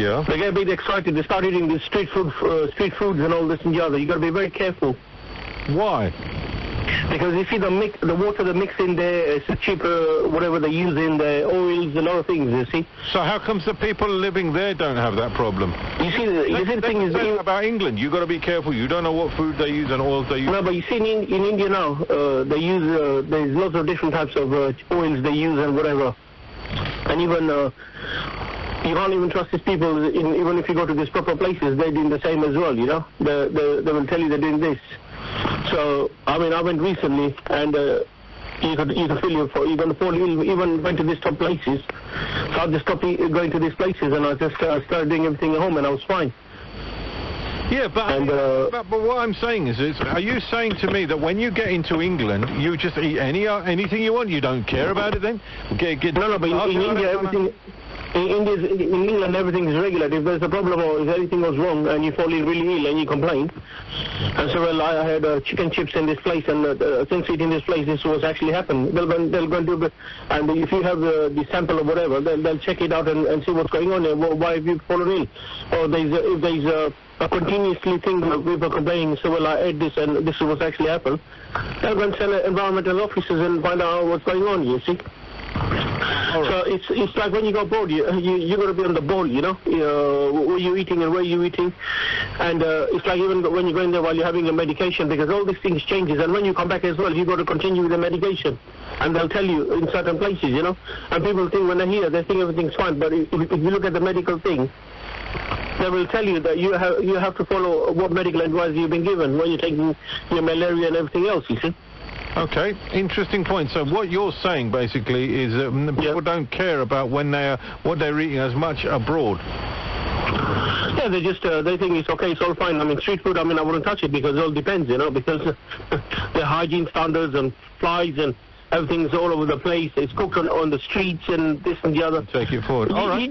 Yeah. They get a bit excited. They start eating these street foods and all this and the other. You got to be very careful. Why? Because you see the water they mix in there is cheaper, whatever they use in the oils and other things, you see. So how comes the people living there don't have that problem? You see, the thing is... about England, you got to be careful. You don't know what food they use and oils they use. No, but you see, in India now, they use, there's lots of different types of oils they use and whatever. And even... you can't even trust these people, even if you go to these proper places, they're doing the same as well, you know. They will tell you they're doing this. So, I mean, I went recently, and you could feel you're going to fall ill. Even went to these top places. So I just stopped going to these places, and I just started doing everything at home, and I was fine. Yeah, but what I'm saying is, are you saying to me that when you get into England, you just eat anything you want? You don't care about it then? No, but in India, everything... In England, everything is regular. If there's a problem or if anything goes wrong and you fall really ill and you complain, and so, well, I had chicken chips in this place and things in this place, this was actually happened. They'll go and do it. And if you have the sample or whatever, they'll check it out and see what's going on there. Why have you fallen ill? Or if there's a continuously thing that people are complaining, so, well, I ate this and this is what's actually happened, they'll go and tell environmental officers and find out what's going on, you see. Right. So it's like when you go abroad, you got to be on the ball, you know, what you're eating and where you're eating, and it's like even when you go in there while you're having a medication, because all these things changes, and when you come back as well, you got to continue with the medication, and they'll tell you in certain places, you know, and people think when they're here, they think everything's fine, but if you look at the medical thing, they will tell you that you have to follow what medical advice you've been given when you're taking your malaria and everything else, you see. Okay, interesting point. So what you're saying basically is that people don't care about what they're eating as much abroad. Yeah, they think it's okay, it's all fine. I mean, street food, I wouldn't touch it because it all depends, you know, because the hygiene standards and flies and everything's all over the place. It's cooked on the streets and this and the other. Take it forward. All right.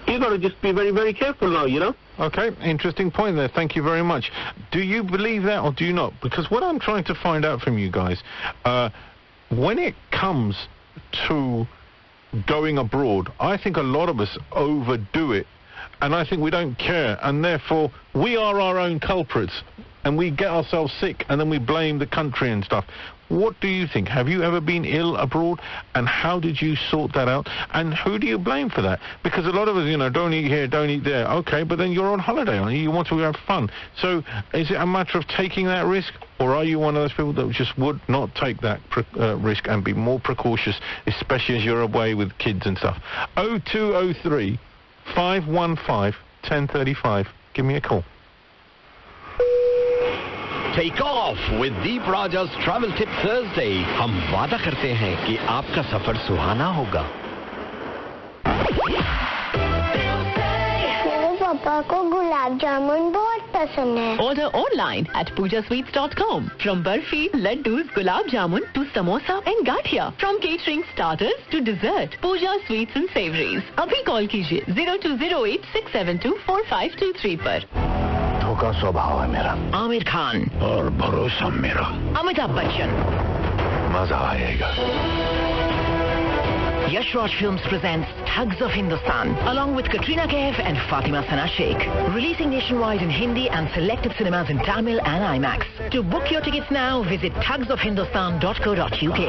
You got to just be very, very careful now, you know. Okay, interesting point there. Thank you very much. Do you believe that or do you not? Because what I'm trying to find out from you guys, when it comes to going abroad, I think a lot of us overdo it, and I think we don't care, and therefore we are our own culprits, and we get ourselves sick, and then we blame the country and stuff. What do you think? Have you ever been ill abroad? And how did you sort that out? And who do you blame for that? Because a lot of us, you know, don't eat here, don't eat there. Okay, but then you're on holiday, aren't you? You want to have fun. So is it a matter of taking that risk? Or are you one of those people that just would not take that risk and be more precautious, especially as you're away with kids and stuff? 0203 515 1035. Give me a call. Take off with Deep Raja's Travel Tip Thursday. हम वादा करते हैं कि आपका सफर सुहाना होगा. मेरे पापा को गुलाब जामुन बहुत पसंद है. Order online at pujasweets.com. From barfi, laddus, gulab jamun to samosa and gathia. From catering starters to dessert, Puja Sweets and Savories. अभी कॉल कीजिए 0208 672 4523 पर. का स्वभाव है मेरा. आमिर खान और भरोसा मेरा. अमिताभ बच्चन. मजा आएगा. Yash Raj Films presents Thugs of Hindustan along with Katrina Kaif and Fatima Sana Sheikh. Releasing nationwide in Hindi and selected cinemas in Tamil and IMAX. To book your tickets now, visit thugsofhindustan.co.uk.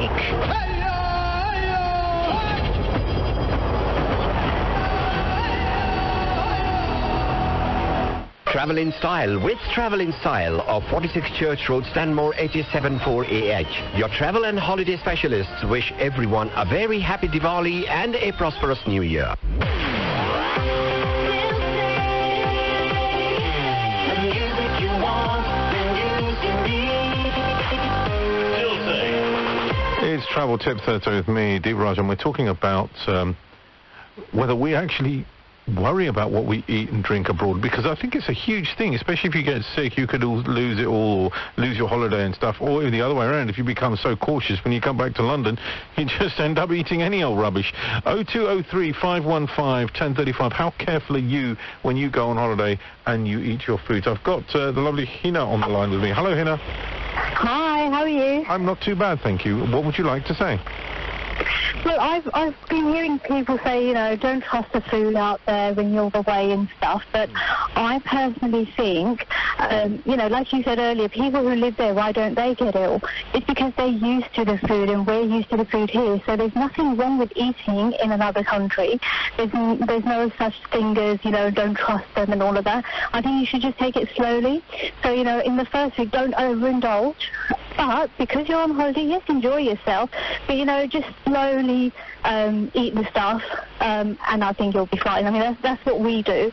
Travel in Style with Travel in Style of 46 Church Road, Stanmore, 874AH. Your travel and holiday specialists wish everyone a very happy Diwali and a prosperous New Year. It's Travel Tip Thursday with me, Deep Raj, and we're talking about whether we actually worry about what we eat and drink abroad, because I think it's a huge thing, especially if you get sick. You could lose it all, or lose your holiday and stuff, or the other way around. If you become so cautious, when you come back to London, you just end up eating any old rubbish. 0203 515 1035. How careful are you when you go on holiday and you eat your food? I've got the lovely Hina on the line with me. Hello, Hina. Hi, how are you? I'm not too bad, thank you. What would you like to say? Well, I've been hearing people say, you know, don't trust the food out there when you're away and stuff, but I personally think, you know, like you said earlier, people who live there, why don't they get ill? It's because they're used to the food and we're used to the food here, so there's nothing wrong with eating in another country. There's no such thing as, you know, don't trust them and all of that. I think you should just take it slowly. So, you know, in the first week, don't overindulge, but because you're on holiday, yes, enjoy yourself, but, you know, just slowly eat the stuff, and I think you'll be fine. I mean, that's what we do.